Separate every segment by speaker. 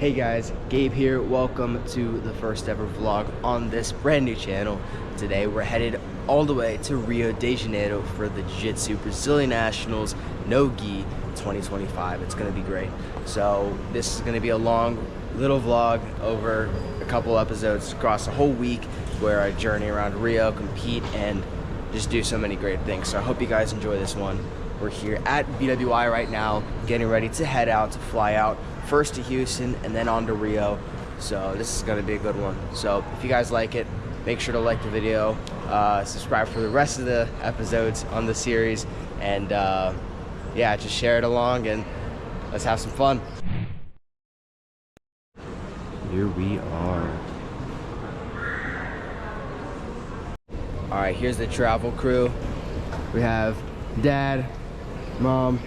Speaker 1: Hey guys, Gabe here. Welcome to the first ever vlog on this brand new channel. Today we're headed all the way to Rio de Janeiro for the Jiu-Jitsu Brazilian Nationals No-Gi 2025. It's gonna be great. So this is gonna be a long little vlog over a couple episodes across a whole week where I journey around Rio, compete, and just do so many great things. So I hope you guys enjoy this one. We're here at BWI right now, getting ready to head out, to fly out first to Houston and then on to Rio. So this is gonna be a good one. So if you guys like it, make sure to like the video, subscribe for the rest of the episodes on the series, and yeah, just share it along and let's have some fun. Here we are. All right, here's the travel crew. We have Dad, Mom,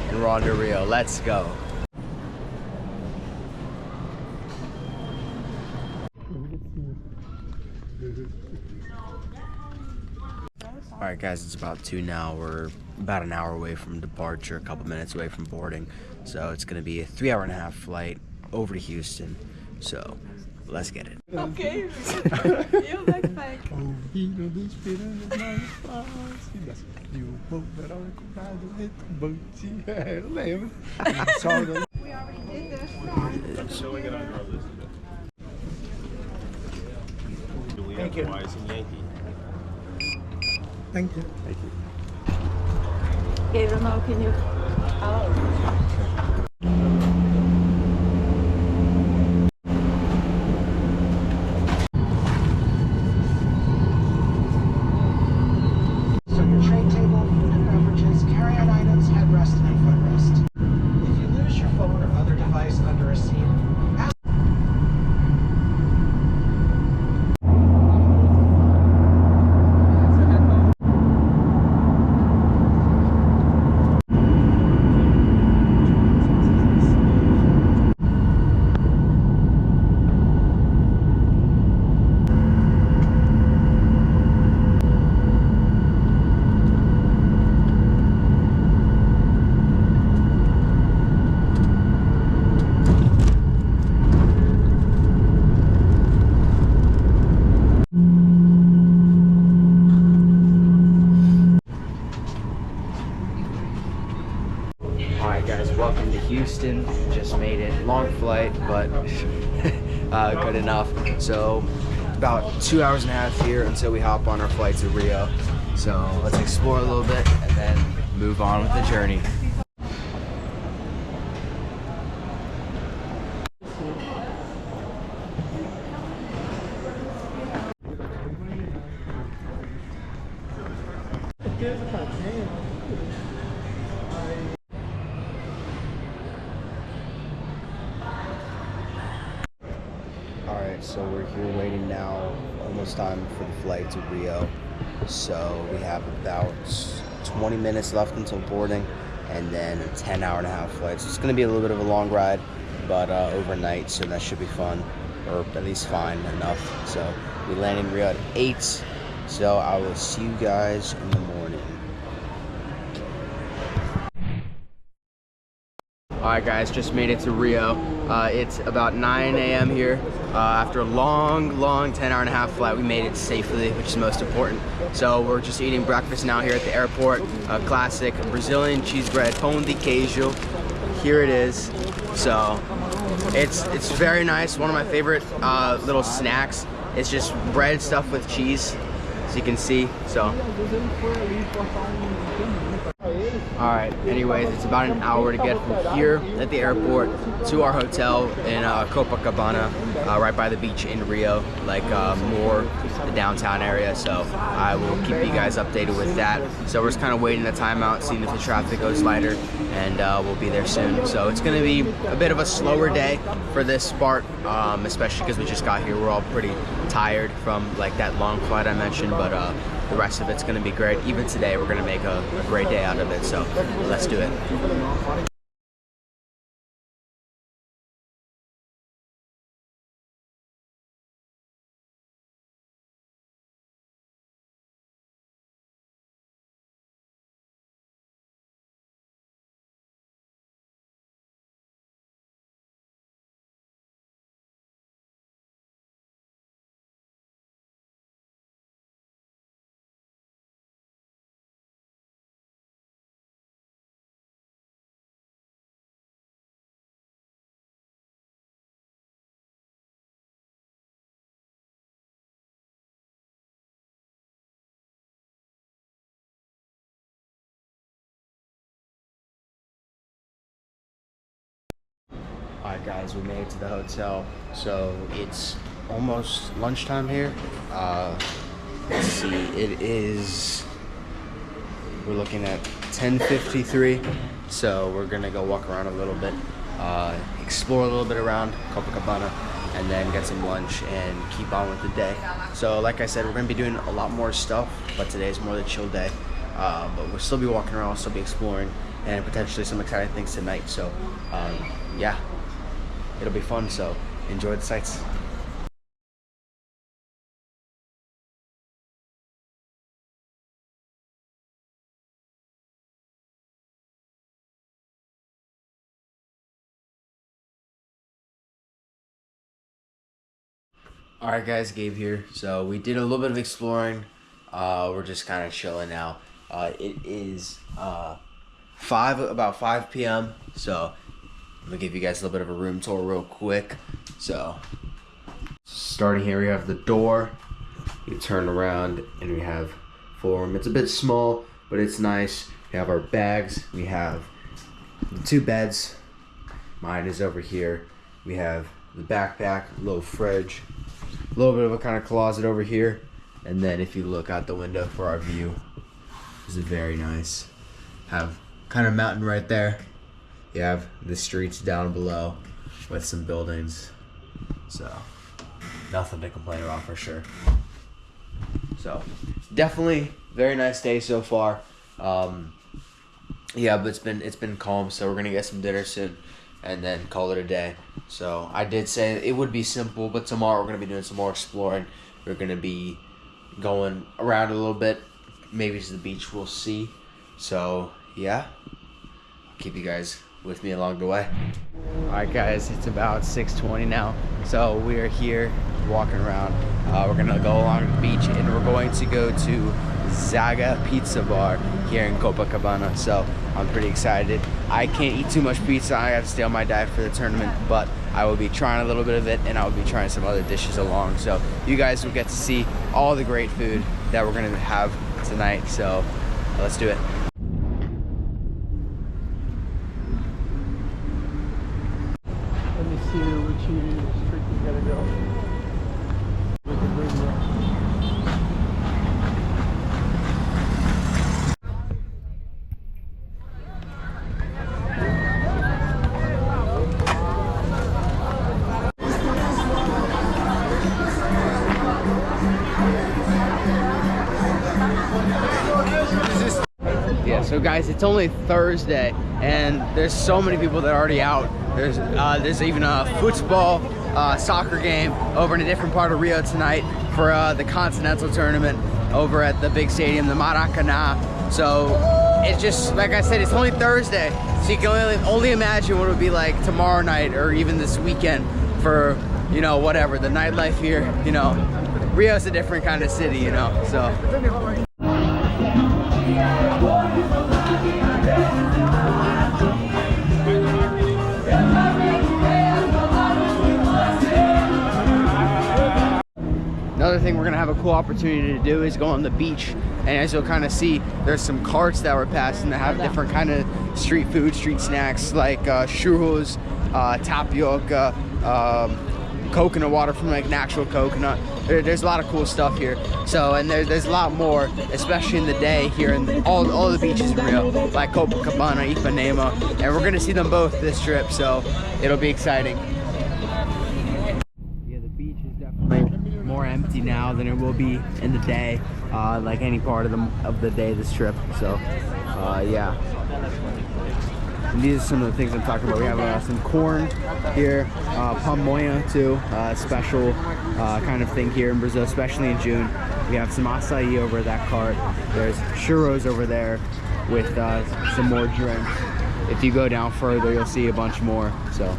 Speaker 1: and we're on to Rio. Let's go. All right, guys, it's about 2 now. We're about an hour away from departure, a couple minutes away from boarding. So it's gonna be a 3.5-hour flight over to Houston. So let's get it.
Speaker 2: Ok, eu backpack.
Speaker 3: Ouvindo dos piranhas mais fáceis. E o povo era comprado retumbante. Eu lembro.
Speaker 2: We already did this.
Speaker 4: I'm showing it under our list. Do we have Wise and Yankee?
Speaker 3: Thank you.
Speaker 4: Thank you.
Speaker 2: Gabriel, no, can you? Oh.
Speaker 1: Alright guys, welcome to Houston. Just made it. Long flight, but good enough. So about 2.5 hours here until we hop on our flight to Rio. So let's explore a little bit and then move on with the journey. Alright, so we're here waiting now, almost time for the flight to Rio. So we have about 20 minutes left until boarding, and then a 10.5-hour flight. So it's going to be a little bit of a long ride, but overnight, so that should be fun, or at least fine enough. So we land in Rio at 8, so I will see you guys in the morning. Alright guys, just made it to Rio. It's about 9 a.m. here. After a long 10.5-hour flight, we made it safely, which is most important. So we're just eating breakfast now here at the airport. A classic Brazilian cheese bread, pão de queijo. Here it is. So it's very nice. One of my favorite little snacks. It's just bread stuffed with cheese, as you can see. So. Alright, anyways, it's about an hour to get from here at the airport to our hotel in Copacabana, right by the beach in Rio, like more the downtown area. So I will keep you guys updated with that. So we're just kind of waiting the time out, seeing if the traffic goes lighter, and we'll be there soon. So it's going to be a bit of a slower day for this part, especially because we just got here. We're all pretty tired from like that long flight I mentioned, but the rest of it's going to be great. Even today, we're going to make a great day out of it. So let's do it. Alright guys, we made it to the hotel. So it's almost lunchtime here. Let's see, we're looking at 10:53. So we're gonna go walk around a little bit, explore a little bit around Copacabana, and then get some lunch and keep on with the day. So like I said, we're gonna be doing a lot more stuff, but today's more the chill day. But we'll still be walking around, we'll still be exploring, and potentially some exciting things tonight. So yeah, it'll be fun, so enjoy the sights. Alright guys, Gabe here. So we did a little bit of exploring. We're just kind of chilling now. It is about 5 p.m. So I'm gonna give you guys a little bit of a room tour real quick. So starting here, we have the door. You turn around and we have full room. It's a bit small, but it's nice. We have our bags. We have the 2 beds. Mine is over here. We have the backpack, a little fridge, a little bit of a kind of closet over here, and then if you look out the window for our view, is very nice. Have kind of mountain right there. You have the streets down below with some buildings, so nothing to complain about for sure. So definitely very nice day so far. Yeah, but it's been calm, so we're gonna get some dinner soon and then call it a day. So I did say it would be simple, but tomorrow we're gonna be doing some more exploring. We're gonna be going around a little bit, maybe to the beach, we'll see. So yeah, keep you guys with me along the way. All right guys, it's about 6:20 now. So we are here walking around. We're gonna go along the beach and we're going to go to Zaga Pizza Bar here in Copacabana. So I'm pretty excited. I can't eat too much pizza. I have to stay on my diet for the tournament, but I will be trying a little bit of it and I will be trying some other dishes along. So you guys will get to see all the great food that we're gonna have tonight. So let's do it.
Speaker 3: Let me see which street we gotta go. We can bring you.
Speaker 1: Yeah, so guys, it's only Thursday and there's so many people that are already out. There's even a football soccer game over in a different part of Rio tonight for the Continental Tournament over at the big stadium, the Maracanã. So it's just, like I said, it's only Thursday, so you can only imagine what it would be like tomorrow night or even this weekend for, you know, whatever, the nightlife here. You know, Rio's a different kind of city, you know, so. Another thing we're gonna have a cool opportunity to do is go on the beach, and as you'll kind of see, there's some carts that we're passing that have different kind of street food, street snacks like churros, tapioca, coconut water from like natural coconut. There's a lot of cool stuff here. So, and there's a lot more, especially in the day here in all the beaches in Rio, like Copacabana, Ipanema, and we're gonna see them both this trip, so it'll be exciting. Yeah, the beach is definitely more empty now than it will be in the day, like any part of the day this trip. So, yeah. And these are some of the things I'm talking about. We have some corn here, pamonha too, special kind of thing here in Brazil, especially in June. We have some acai over that cart. There's churros over there with some more drinks. If you go down further, you'll see a bunch more. So.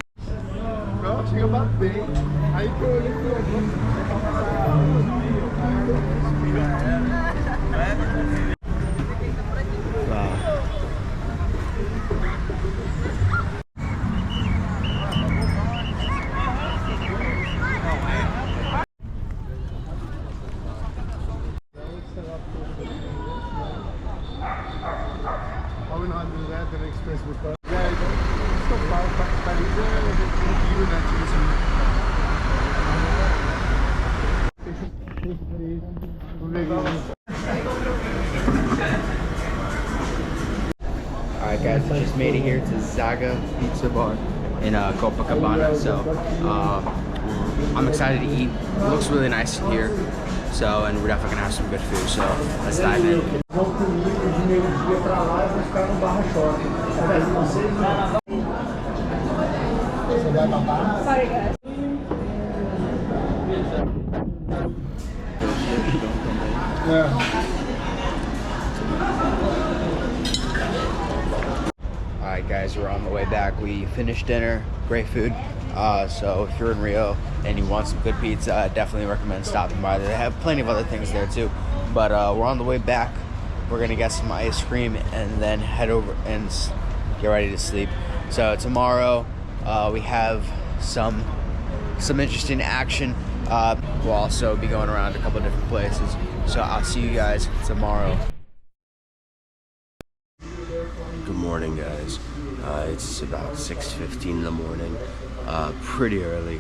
Speaker 3: Why we not do that? The express because São Paulo, Paris giro, né? Tipo assim.
Speaker 1: Alright guys, we just made it here to Zaga Pizza Bar in Copacabana, so I'm excited to eat. It looks really nice in here, so, and we're definitely gonna have some good food, so let's dive in.
Speaker 2: Sorry, guys.
Speaker 1: Alright guys, we're on the way back. We finished dinner, great food. So if you're in Rio and you want some good pizza, I definitely recommend stopping by there. They have plenty of other things there too. But we're on the way back. We're gonna get some ice cream and then head over and get ready to sleep. So tomorrow we have some interesting action. We'll also be going around a couple of different places. So I'll see you guys tomorrow. Good morning, guys. It's about 6:15 in the morning. Pretty early.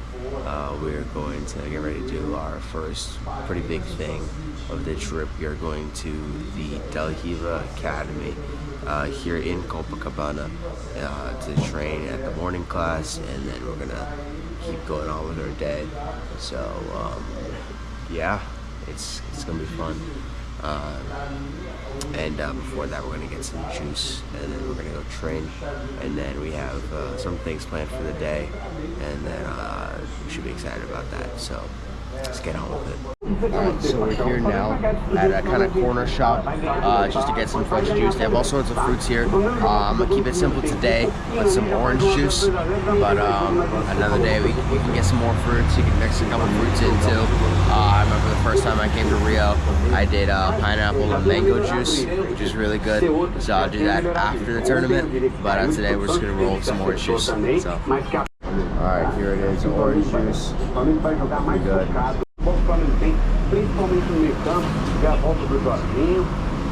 Speaker 1: We're going to get ready to do our first pretty big thing of the trip. We are going to the Del Hiva Academy here in Copacabana to train at the morning class, and then we're gonna keep going on with our day. So yeah, it's gonna be fun. And before that, we're gonna get some juice, and then we're gonna go train, and then we have some things planned for the day, and then we should be excited about that. So let's get on with it. Alright, so we're here now at a kind of corner shop just to get some fresh juice. They have all sorts of fruits here. I'm gonna keep it simple today with some orange juice, but another day we can get some more fruits. You can mix a couple fruits in too. I remember the first time I came to Rio, I did pineapple and mango juice, which is really good. So I'll do that after the tournament. But today we're just gonna roll some orange juice. So. Alright, here it is, orange juice. Pretty good.
Speaker 5: Principalmente no meio campo, tiver a volta do Jorginho,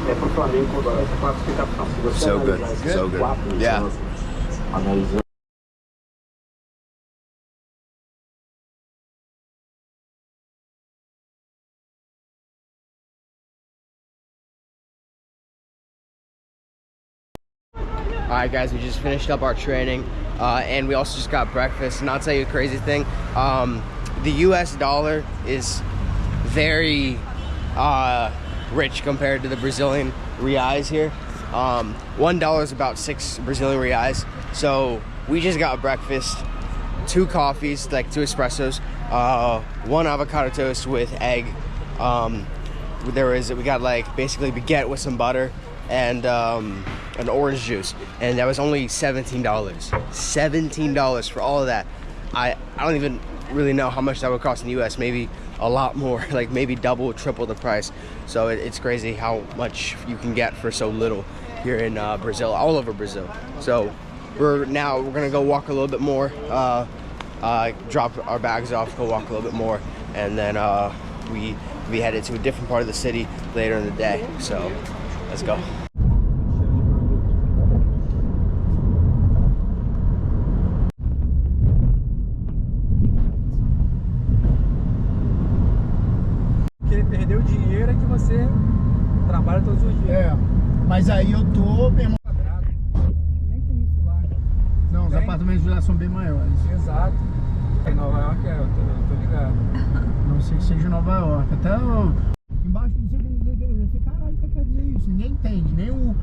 Speaker 5: para o Flamengo essa classificação.
Speaker 1: So good, so good. Yeah. Alright guys, we just finished up our training and we also just got breakfast. And I'll tell you a crazy thing, the US dollar is very rich compared to the Brazilian reais here. $1 is about 6 Brazilian reais. So we just got breakfast, 2 coffees, like 2 espressos, 1 avocado toast with egg. We got like basically baguette with some butter and an orange juice, and that was only $17. $17 for all of that. I don't even really know how much that would cost in the US. Maybe a lot more, like maybe double, triple the price. So it's crazy how much you can get for so little here in Brazil, all over Brazil. So we're gonna go walk a little bit more, drop our bags off, go walk a little bit more, and then we headed to a different part of the city later in the day. So let's go.
Speaker 6: Perdeu o dinheiro é que você trabalha todos os dias.
Speaker 3: É, mas aí eu tô bem
Speaker 6: Quadrado. Nem tem isso lá.
Speaker 3: Não, os apartamentos de lá são bem maiores.
Speaker 6: Exato. Em Nova York eu tô ligado.
Speaker 3: Não sei que seja Nova York. Até embaixo não sei o que dizer. Caralho, o que quer dizer isso? Ninguém entende, nem o...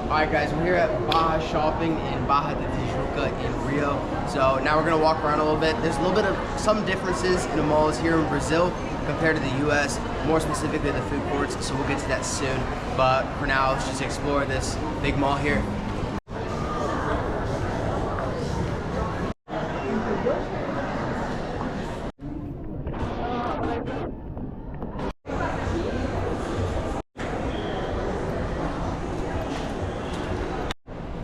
Speaker 1: Alright guys, we're here at Barra shopping in Barra de Tijuca in Rio. So now we're gonna walk around a little bit. There's a little bit of some differences in the malls here in Brazil compared to the US, more specifically the food courts, so we'll get to that soon. But for now, let's just explore this big mall here.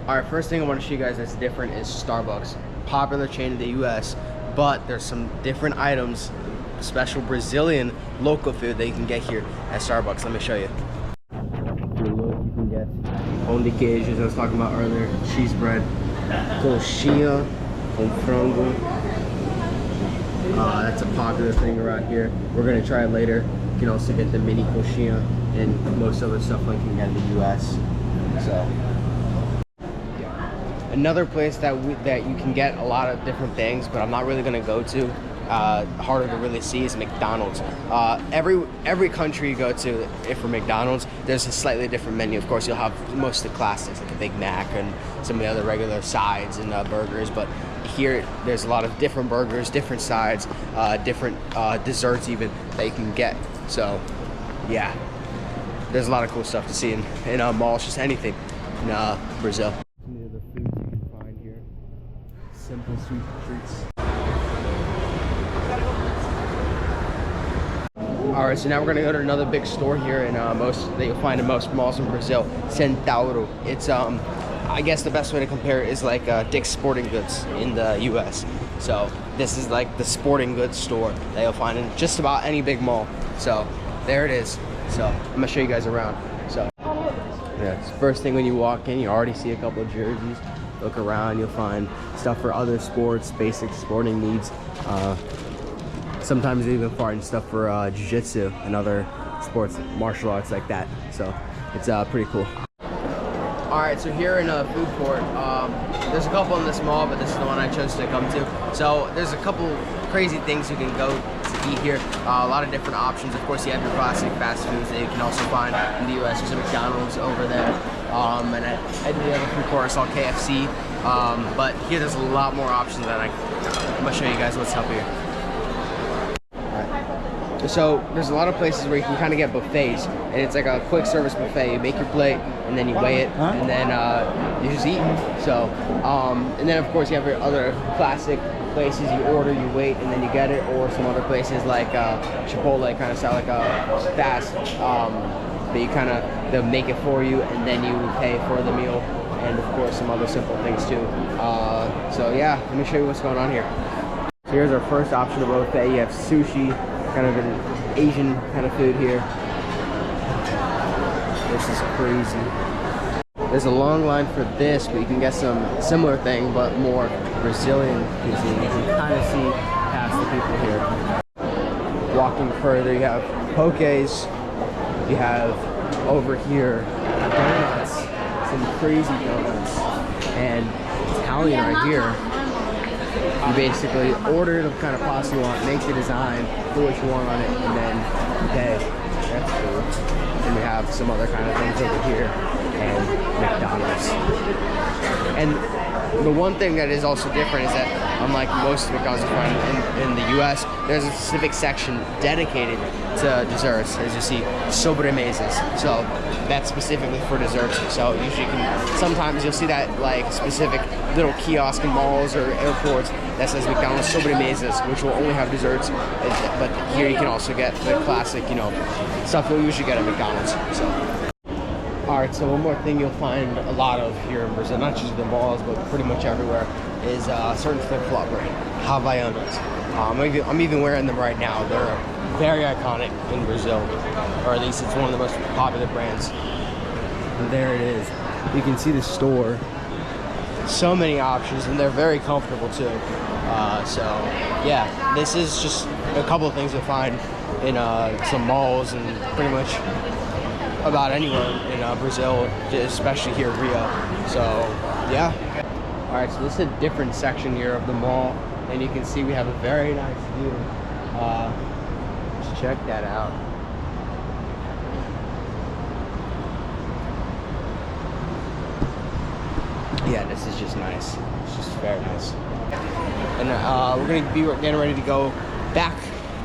Speaker 1: Alright, first thing I want to show you guys that's different is Starbucks. Popular chain in the US, but there's some different items, special Brazilian local food that you can get here at Starbucks. Let me show you. Look, you can get pão de queijo, as I was talking about earlier, cheese bread, coxinha, com frango. That's a popular thing around here. We're gonna try it later. You can also get the mini coxinha and most other stuff like you can get in the US. So another place that you can get a lot of different things, but I'm not really gonna go to. Harder to really see is McDonald's. Every country you go to, if for McDonald's, there's a slightly different menu. Of course, you'll have most of the classics like a Big Mac and some of the other regular sides and burgers, but here there's a lot of different burgers, different sides, different desserts even that you can get. So yeah, there's a lot of cool stuff to see in malls, just anything in Brazil. Some of the foods you can find here, simple sweet treats. All right, so now we're gonna go to another big store here in that you'll find in most malls in Brazil, Centauro. It's I guess the best way to compare it is like Dick's Sporting Goods in the US. So this is like the sporting goods store that you'll find in just about any big mall. So there it is. So I'm gonna show you guys around. So yeah, it's the first thing when you walk in, you already see a couple of jerseys. Look around, you'll find stuff for other sports, basic sporting needs. Sometimes they even find stuff for jiu-jitsu and other sports, martial arts like that. So it's pretty cool. All right, so here in food court, there's a couple in this mall, but this is the one I chose to come to. So there's a couple crazy things you can go to eat here. A lot of different options. Of course, you have your classic fast foods that you can also find in the US. There's a McDonald's over there. And at the other food court, I saw KFC. But here there's a lot more options that I'm gonna show you guys what's up here. So there's a lot of places where you can kind of get buffets, and it's like a quick service buffet. You make your plate, and then you weigh it, and then you just eat. So, and then of course you have your other classic places. You order, you wait, and then you get it. Or some other places like Chipotle, kind of sound like a fast, but you kind of they'll make it for you, and then you pay for the meal, and of course some other simple things too. So yeah, let me show you what's going on here. So here's our first option of buffet. You have sushi. Kind of an Asian kind of food here. This is crazy. There's a long line for this, but you can get some similar thing, but more Brazilian cuisine. You can kind of see past the people here. Walking further, you have pokés. You have over here donuts, some crazy donuts, and Italian right here. You basically order the kind of pasta you want, make the design, put what you want on it, and then pay. That's cool. And we have some other kind of things over here, and McDonald's. And the one thing that is also different is that, unlike most McDonald's you find in the US, there's a specific section dedicated to desserts. As you see, sobremesas. So that's specifically for desserts. So usually sometimes you'll see that like specific little kiosk in malls or airports that says McDonald's sobremesas, which will only have desserts. But here you can also get the classic, stuff you'll usually get at McDonald's. So. Alright, so one more thing you'll find a lot of here in Brazil, not just the malls, but pretty much everywhere, is a certain flip-flop brand, Havaianas. I'm even wearing them right now. They're very iconic in Brazil, or at least it's one of the most popular brands. And there it is. You can see the store. So many options, and they're very comfortable too. So yeah, this is just a couple of things you'll find in some malls and pretty much about anywhere in Brazil, especially here in Rio. So yeah. All right, so this is a different section here of the mall, and you can see we have a very nice view. Just check that out. Yeah, this is just nice. It's just very nice. And we're gonna be getting ready to go back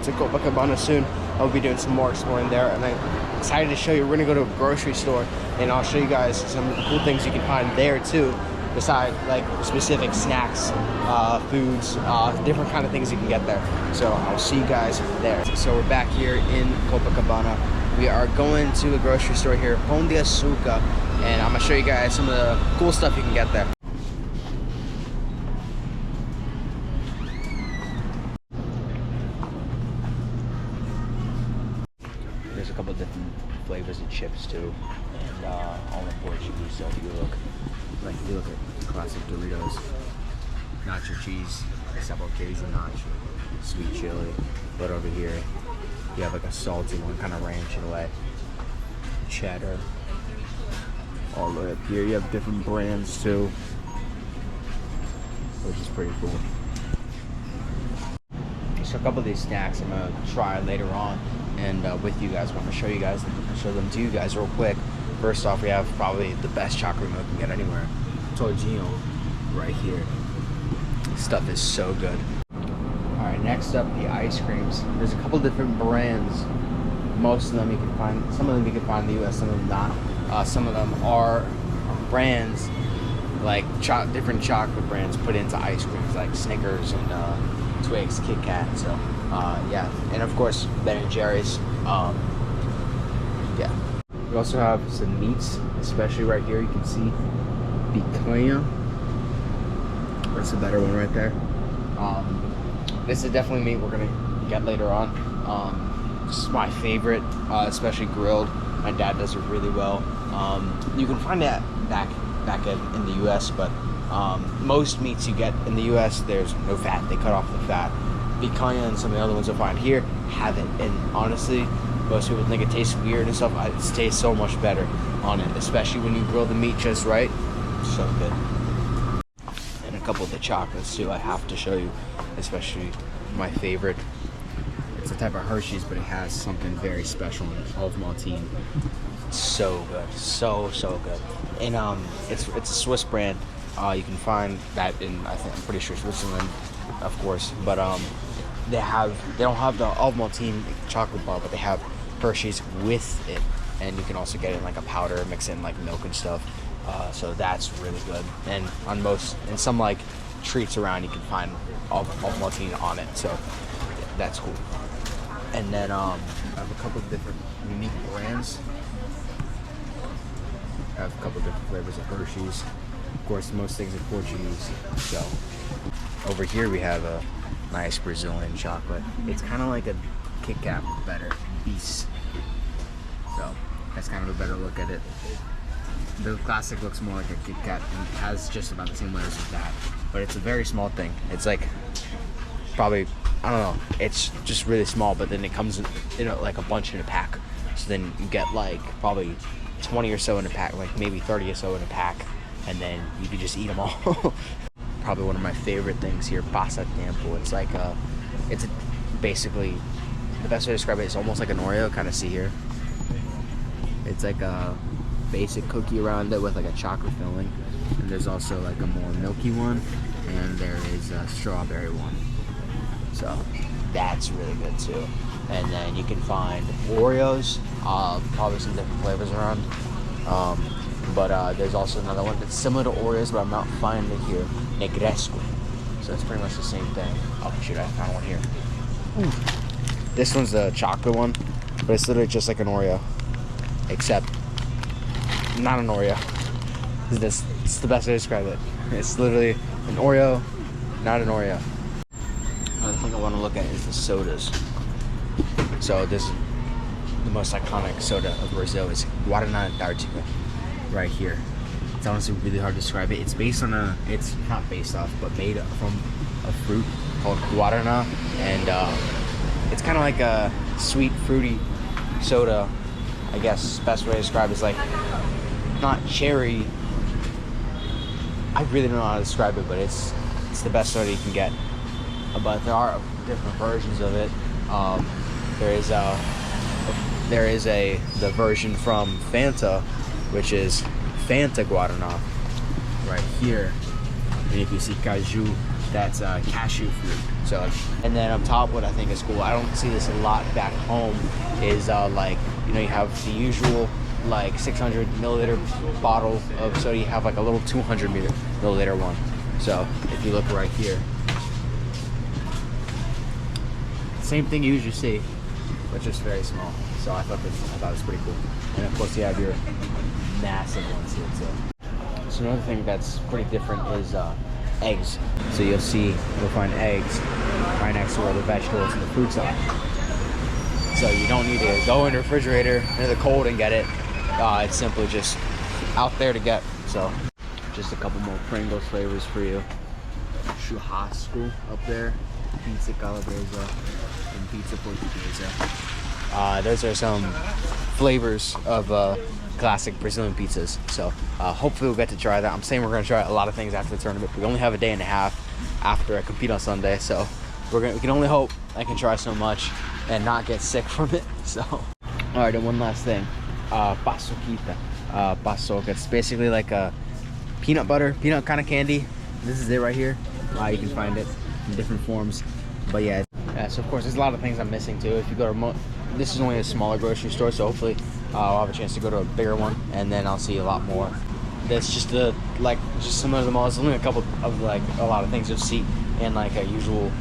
Speaker 1: to Copacabana soon. I'll be doing some more exploring there, and I'm excited to show you. We're gonna go to a grocery store, and I'll show you guys some cool things you can find there too, besides like specific snacks, foods, different kind of things you can get there. So I'll see you guys there. So we're back here in Copacabana. We are going to a grocery store here, Pão de Açúcar, and I'm gonna show you guys some of the cool stuff you can get there. There's a couple different flavors of chips too, and all in Portuguese. So if you look at classic Doritos, nacho cheese, sabor queso nacho, sweet chili. But over here, you have like a salty one, kind of ranch in a way. Cheddar. All the way up here, you have different brands too, which is pretty cool. So a couple of these snacks I'm gonna try later on, and with you guys, I want to show them to you guys real quick. First off, we have probably the best chocolate milk you can get anywhere. Todinho, right here. This stuff is so good. All right, next up, the ice creams. There's a couple different brands. Most of them you can find. Some of them you can find in the U.S. Some of them not. Some of them are brands like different chocolate brands put into ice creams, like Snickers and Twix, Kit Kat. So yeah, and of course Ben & Jerry's. Yeah. We also have some meats, especially right here. You can see picanha. That's a better one right there. This is definitely meat we're gonna get later on. This is my favorite, especially grilled. My dad does it really well. You can find that back in the U.S., but most meats you get in the U.S. there's no fat. They cut off the fat. Picanha and some of the other ones you'll find here have it, and honestly, most people think it tastes weird and stuff. It tastes so much better on it, especially when you grill the meat just right. So good. And a couple of the chocolates too. I have to show you, especially my favorite. It's a type of Hershey's, but it has something very special in it. Olive Maltine. So good, so good. And it's a Swiss brand. You can find that in, I'm pretty sure Switzerland, of course. But they don't have the Olive Maltine chocolate bar, but they have Hershey's with it, and you can also get it in like a powder, mix it in like milk and stuff. So that's really good. And in some like treats around, you can find Olive Maltine on it. So that's cool. And then I have a couple of different unique brands. I have a couple of different flavors of Hershey's. Of course, most things are Portuguese. So over here we have a nice Brazilian chocolate. It's kind of like a Kit Kat, better piece. So that's kind of a better look at it. The classic looks more like a Kit Kat and has just about the same layers as that. But it's a very small thing. It's like probably, I don't know, it's just really small, but then it comes in like a bunch in a pack. So then you get like probably 20 or so in a pack, like maybe 30 or so in a pack, and then you can just eat them all. Probably one of my favorite things here, passatempo. It's like basically, the best way to describe it is almost like an Oreo, kind of see here. It's like a basic cookie around it with like a chocolate filling, and there's also like a more milky one, and there is a strawberry one. So that's really good too. And then you can find Oreos, probably some different flavors around. But there's also another one that's similar to Oreos, but I'm not finding it here. Negresco. So it's pretty much the same thing. Oh shoot, I found one here. Ooh. This one's the chocolate one, but it's literally just like an Oreo, except not an Oreo. It's the best way to describe it. It's literally an Oreo, not an Oreo. Another thing I want to look at is the sodas. So this, the most iconic soda of Brazil is Guaraná d'Artiga, right here. It's honestly really hard to describe it. It's based on it's not based off, but made from a fruit called Guaraná, and it's kind of like a sweet, fruity soda. I guess best way to describe it is like not cherry. I really don't know how to describe it, but it's the best soda you can get. But there are different versions of it. There is the version from Fanta, which is Fanta Guaraná, right here. And if you see caju, that's cashew fruit. So, and then up top, what I think is cool, I don't see this a lot back home, is like, you know, you have the usual like 600 milliliter bottle of soda. You have like a little 200 milliliter one. So if you look right here, same thing you usually see, but just very small. So I thought it was pretty cool. And of course you have your massive ones here too. So another thing that's pretty different is eggs. So you'll find eggs right next to where the vegetables and the fruits are. So you don't need to go in the refrigerator in the cold and get it. It's simply just out there to get. So just a couple more Pringles flavors for you. churrasco up there, pizza calabresa, and pizza portuguesa. Those are some flavors of classic Brazilian pizzas. So hopefully we'll get to try that. I'm saying we're gonna try a lot of things after the tournament. We only have a day and a half after I compete on Sunday, so we can only hope I can try so much and not get sick from it. So, all right, and one last thing, paçoquita. Paçoca. It's basically like a peanut kind of candy. This is it right here. You can find it in different forms. But yeah, so of course there's a lot of things I'm missing too. If you go to this is only a smaller grocery store, so hopefully I'll have a chance to go to a bigger one, and then I'll see a lot more. That's just just similar to the mall. There's only a couple of a lot of things you'll see in like a usual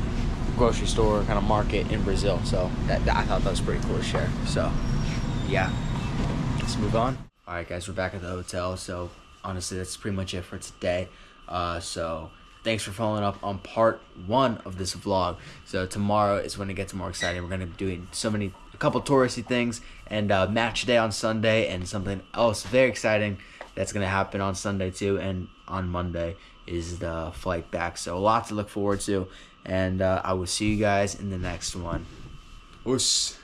Speaker 1: grocery store kind of market in Brazil. So I thought that was pretty cool to share. So yeah, let's move on. All right, guys, we're back at the hotel. So honestly, that's pretty much it for today. So thanks for following up on part 1 of this vlog. So tomorrow is when it gets more exciting. We're gonna be doing a couple touristy things, and match day on Sunday, and something else very exciting that's gonna happen on Sunday too. And on Monday is the flight back. So a lot to look forward to, and I will see you guys in the next one. Oos.